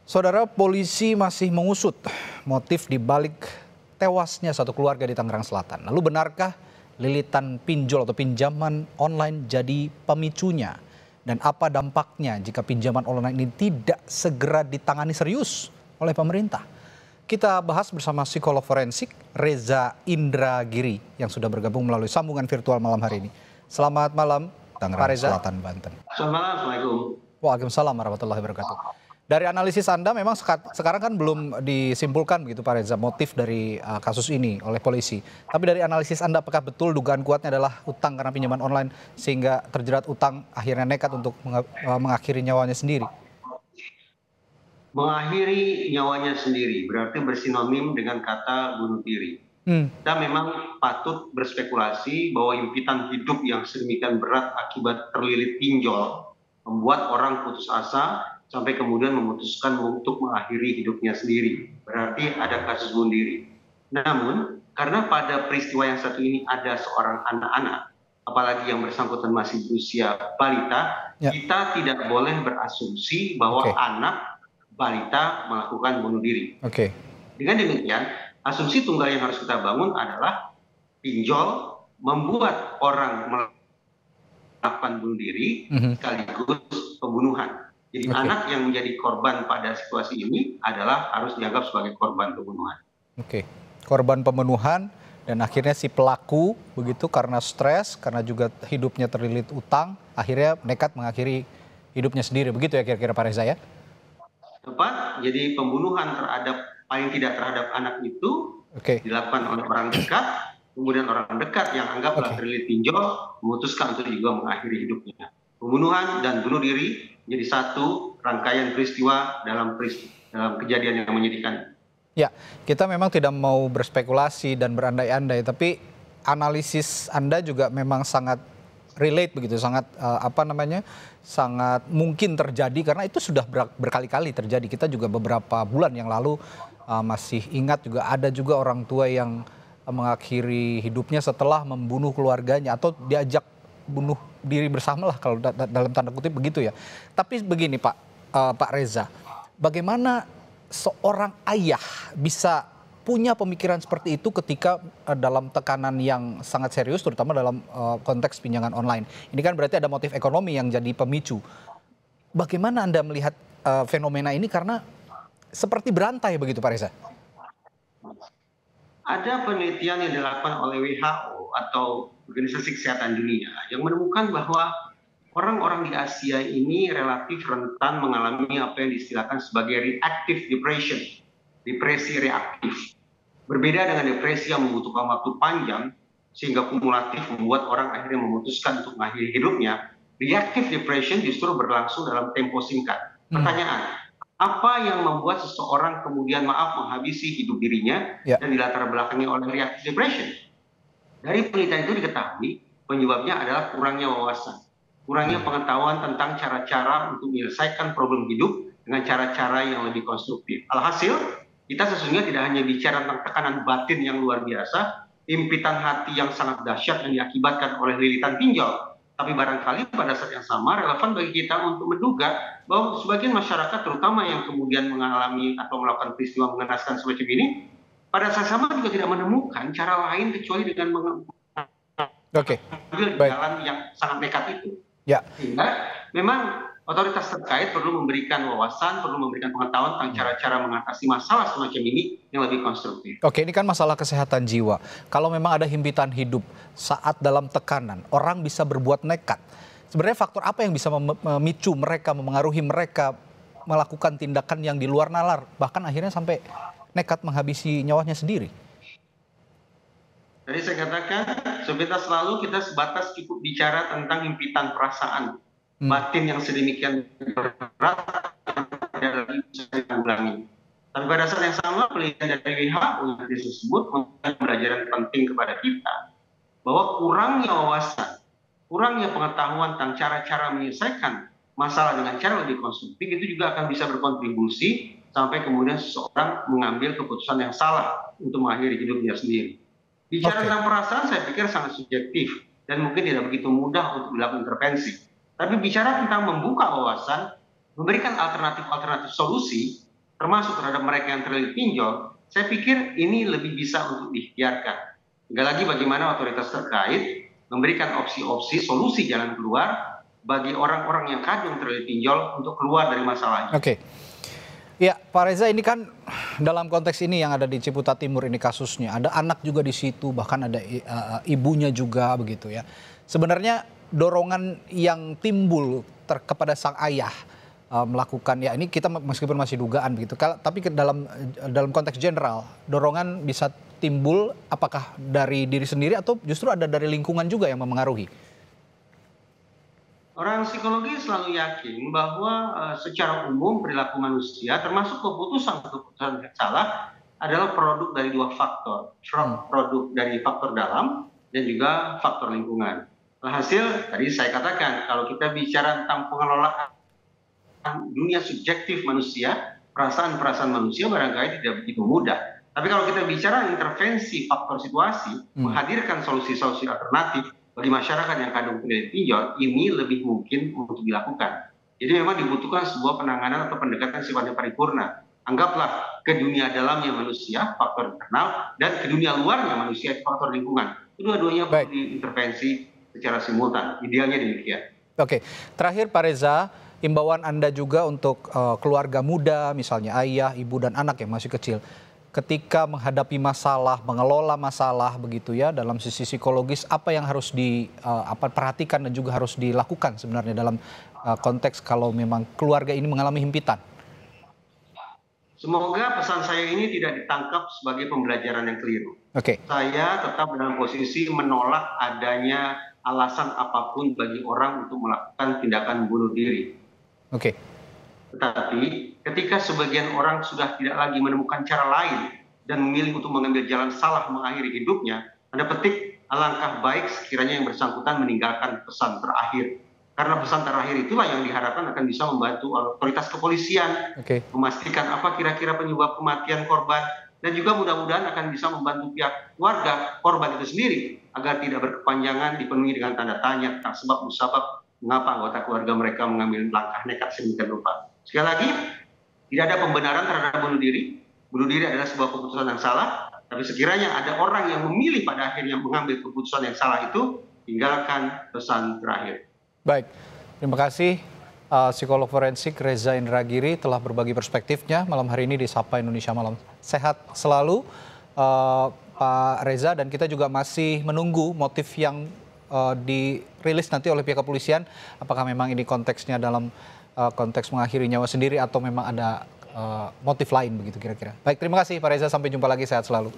Saudara, polisi masih mengusut motif di balik tewasnya satu keluarga di Tangerang Selatan. Lalu benarkah lilitan pinjol atau pinjaman online jadi pemicunya? Dan apa dampaknya jika pinjaman online ini tidak segera ditangani serius oleh pemerintah? Kita bahas bersama psikolog forensik Reza Indragiri yang sudah bergabung melalui sambungan virtual malam hari ini. Selamat malam, Tangerang Selatan, Banten. Selamat malam, Assalamualaikum. Waalaikumsalam warahmatullahi wabarakatuh. Dari analisis Anda memang sekarang kan belum disimpulkan begitu Pak Reza motif dari kasus ini oleh polisi. Tapi dari analisis Anda apakah betul dugaan kuatnya adalah utang karena pinjaman online sehingga terjerat utang akhirnya nekat untuk mengakhiri nyawanya sendiri? Mengakhiri nyawanya sendiri berarti bersinonim dengan kata bunuh diri. Kita memang patut berspekulasi bahwa impitan hidup yang sedemikian berat akibat terlilit pinjol membuat orang putus asa sampai kemudian memutuskan untuk mengakhiri hidupnya sendiri. Berarti ada kasus bunuh diri. Namun, karena pada peristiwa yang satu ini ada seorang anak-anak, apalagi yang bersangkutan masih berusia balita, kita tidak boleh berasumsi bahwa anak balita melakukan bunuh diri. Dengan demikian, asumsi tunggal yang harus kita bangun adalah pinjol membuat orang melakukan bunuh diri sekaligus pembunuhan. Jadi anak yang menjadi korban pada situasi ini adalah harus dianggap sebagai korban pembunuhan. Korban pembunuhan dan akhirnya si pelaku begitu karena stres, karena juga hidupnya terlilit utang, akhirnya nekat mengakhiri hidupnya sendiri. Begitu ya kira-kira Pak Reza ya? Tepat, jadi pembunuhan paling tidak terhadap anak itu dilakukan oleh orang dekat, kemudian orang dekat yang anggaplah terlilit pinjol memutuskan untuk juga mengakhiri hidupnya. Pembunuhan dan bunuh diri jadi satu rangkaian peristiwa dalam kejadian yang menyedihkan. Ya, kita memang tidak mau berspekulasi dan berandai-andai, tapi analisis Anda juga memang sangat relate begitu, sangat sangat mungkin terjadi karena itu sudah berkali-kali terjadi. Kita juga beberapa bulan yang lalu masih ingat juga ada juga orang tua yang mengakhiri hidupnya setelah membunuh keluarganya atau diajak bunuh diri bersama lah kalau dalam tanda kutip begitu ya. Tapi begini Pak Reza, bagaimana seorang ayah bisa punya pemikiran seperti itu ketika dalam tekanan yang sangat serius terutama dalam konteks pinjaman online. Ini kan berarti ada motif ekonomi yang jadi pemicu. Bagaimana Anda melihat fenomena ini karena seperti berantai begitu Pak Reza? Ada penelitian yang dilakukan oleh WHO atau Organisasi Kesehatan Dunia yang menemukan bahwa orang-orang di Asia ini relatif rentan mengalami apa yang diistilahkan sebagai reactive depression, depresi reaktif. Berbeda dengan depresi yang membutuhkan waktu panjang sehingga kumulatif membuat orang akhirnya memutuskan untuk mengakhiri hidupnya, reactive depression justru berlangsung dalam tempo singkat. Pertanyaan, apa yang membuat seseorang kemudian menghabisi hidup dirinya dan dilatar belakangi oleh reactive depression? Dari penelitian itu diketahui penyebabnya adalah kurangnya wawasan, kurangnya pengetahuan tentang cara-cara untuk menyelesaikan problem hidup dengan cara-cara yang lebih konstruktif. Alhasil, kita sesungguhnya tidak hanya bicara tentang tekanan batin yang luar biasa, impitan hati yang sangat dahsyat yang diakibatkan oleh lilitan pinjol, tapi barangkali pada saat yang sama relevan bagi kita untuk menduga bahwa sebagian masyarakat terutama yang kemudian mengalami atau melakukan peristiwa mengenaskan semacam ini, pada saat sama juga tidak menemukan cara lain kecuali dengan mengambil jalan yang sangat nekat itu. Sehingga memang otoritas terkait perlu memberikan wawasan, perlu memberikan pengetahuan tentang cara-cara mengatasi masalah semacam ini yang lebih konstruktif. Ini kan masalah kesehatan jiwa. Kalau memang ada himpitan hidup saat dalam tekanan, orang bisa berbuat nekat. Sebenarnya faktor apa yang bisa memicu mereka, memengaruhi mereka melakukan tindakan yang di luar nalar, bahkan akhirnya sampai nekat menghabisi nyawanya sendiri? Tadi saya katakan, sebentar selalu kita sebatas cukup bicara tentang himpitan perasaan batin yang sedemikian berat dari bisa ditanggulangi. Tapi pada saat yang sama penelitian dari WHO yang disebut memberikan pelajaran penting kepada kita bahwa kurangnya wawasan, kurangnya pengetahuan tentang cara-cara menyelesaikan masalah dengan cara lebih konstruktif itu juga akan bisa berkontribusi sampai kemudian seseorang mengambil keputusan yang salah untuk mengakhiri hidupnya sendiri. Bicara tentang perasaan saya pikir sangat subjektif dan mungkin tidak begitu mudah untuk dilakukan intervensi. Tapi bicara tentang membuka wawasan, memberikan alternatif-alternatif solusi, termasuk terhadap mereka yang terlilit pinjol, saya pikir ini lebih bisa untuk diikhtiarkan. Tinggal lagi bagaimana otoritas terkait memberikan opsi-opsi solusi jalan keluar bagi orang-orang yang kadung terlilit pinjol untuk keluar dari masalahnya. Oke. Ya, Pak Reza, ini kan dalam konteks ini yang ada di Ciputat Timur ini kasusnya, ada anak juga di situ, bahkan ada ibunya juga begitu ya. Sebenarnya dorongan yang timbul kepada sang ayah melakukan, ya ini kita meskipun masih dugaan begitu, tapi dalam konteks general, dorongan bisa timbul apakah dari diri sendiri atau justru ada dari lingkungan juga yang memengaruhi? Orang psikologi selalu yakin bahwa secara umum perilaku manusia termasuk keputusan yang salah adalah produk dari dua faktor. Produk dari faktor dalam dan juga faktor lingkungan. Alhasil tadi saya katakan kalau kita bicara tentang pengelolaan dunia subjektif manusia, perasaan-perasaan manusia barangkali tidak begitu mudah. Tapi kalau kita bicara intervensi faktor situasi, menghadirkan solusi-solusi alternatif bagi masyarakat yang kadung terlilit pinjol, ini lebih mungkin untuk dilakukan. Jadi memang dibutuhkan sebuah penanganan atau pendekatan sifatnya paripurna. Anggaplah ke dunia dalamnya manusia, faktor internal, dan ke dunia luarnya manusia, faktor lingkungan. Kedua-duanya perlu diintervensi secara simultan. Idealnya demikian. Oke, terakhir Pak Reza, imbauan Anda juga untuk keluarga muda, misalnya ayah, ibu, dan anak yang masih kecil. Ketika menghadapi masalah, mengelola masalah begitu ya, dalam sisi psikologis, apa yang harus diperhatikan dan juga harus dilakukan sebenarnya dalam konteks kalau memang keluarga ini mengalami himpitan? Semoga pesan saya ini tidak ditangkap sebagai pembelajaran yang keliru. Saya tetap dalam posisi menolak adanya alasan apapun bagi orang untuk melakukan tindakan bunuh diri. Tetapi ketika sebagian orang sudah tidak lagi menemukan cara lain dan memilih untuk mengambil jalan salah mengakhiri hidupnya, tanda petik alangkah baik sekiranya yang bersangkutan meninggalkan pesan terakhir. Karena pesan terakhir itulah yang diharapkan akan bisa membantu otoritas kepolisian memastikan apa kira-kira penyebab kematian korban, dan juga mudah-mudahan akan bisa membantu pihak keluarga korban itu sendiri agar tidak berkepanjangan dipenuhi dengan tanda tanya tentang sebab musabab mengapa anggota keluarga mereka mengambil langkah nekat sedemikian rupa. Sekali lagi, tidak ada pembenaran terhadap bunuh diri. Bunuh diri adalah sebuah keputusan yang salah, tapi sekiranya ada orang yang memilih pada akhirnya mengambil keputusan yang salah itu, tinggalkan pesan terakhir. Baik, terima kasih psikolog forensik Reza Indragiri telah berbagi perspektifnya malam hari ini di Sapa Indonesia Malam. Sehat selalu Pak Reza, dan kita juga masih menunggu motif yang dirilis nanti oleh pihak kepolisian. Apakah memang ini konteksnya dalam konteks mengakhiri nyawa sendiri atau memang ada motif lain begitu kira-kira. Baik, terima kasih Pak Reza, sampai jumpa lagi, sehat selalu.